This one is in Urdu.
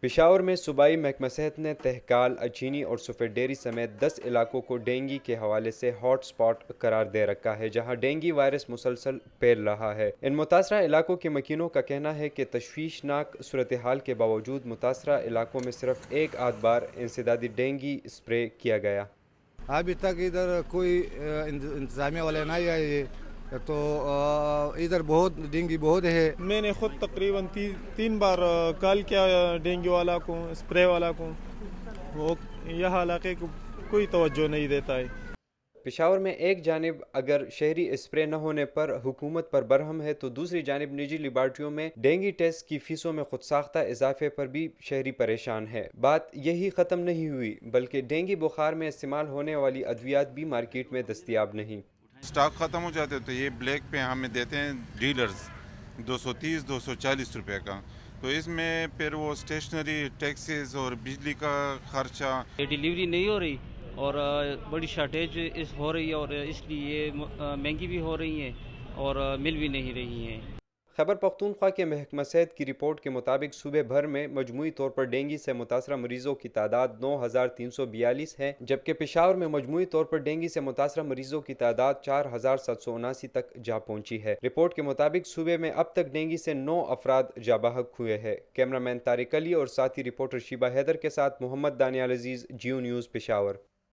پشاور میں صوبائی محکمہ صحت نے تہکال، اچینی اور سفید ڈیری سمیت 10 علاقوں کو ڈینگی کے حوالے سے ہاٹ سپاٹ قرار دے رکھا ہے، جہاں ڈینگی وائرس مسلسل پھیل رہا ہے۔ ان متاثرہ علاقوں کے مکینوں کا کہنا ہے کہ تشویشناک صورتحال کے باوجود متاثرہ علاقوں میں صرف ایک آدھ بار انسدادی ڈینگی اسپرے کیا گیا۔ ابھی تک ادھر کوئی انتظامیہ والے نہیں آئے، تو ادھر بہت ڈینگی بہت ہے۔ میں نے خود تقریباً 3 بار کال کیا ڈینگی والا کو، اسپرے والا کو، وہ یہ علاقے کو کوئی توجہ نہیں دیتا ہے۔ پشاور میں ایک جانب اگر شہری اسپرے نہ ہونے پر حکومت پر برہم ہے تو دوسری جانب نجی لیبارٹریوں میں ڈینگی ٹیسٹ کی فیسوں میں خود ساختہ اضافے پر بھی شہری پریشان ہے۔ بات یہی ختم نہیں ہوئی بلکہ ڈینگی بخار میں استعمال ہونے والی ادویات بھی مارکیٹ میں دستیاب نہیں۔ سٹاک ختم ہو جاتے تو یہ بلیک پہ ہمیں دیتے ہیں ڈیلرز 230-240 روپے کا، تو اس میں پھر وہ اسٹیشنری ٹیکسز اور بجلی کا خرچہ، ڈیلیوری نہیں ہو رہی اور بڑی شارٹیج ہو رہی ہے، اور اس لیے مہنگی بھی ہو رہی ہیں اور مل بھی نہیں رہی ہیں۔ خیبر پختونخوا کے محکمہ صحت کی رپورٹ کے مطابق صوبے بھر میں مجموعی طور پر ڈینگی سے متاثرہ مریضوں کی تعداد 9342 ہے، جبکہ پشاور میں مجموعی طور پر ڈینگی سے متاثرہ مریضوں کی تعداد 4779 تک جا پہنچی ہے۔ رپورٹ کے مطابق صوبے میں اب تک ڈینگی سے 9 افراد جاں بحق ہوئے ہیں۔ کیمرہ مین طارق علی اور ساتھی رپورٹر شیبہ حیدر کے ساتھ محمد دانیال عزیز، جیو نیوز، پشاور۔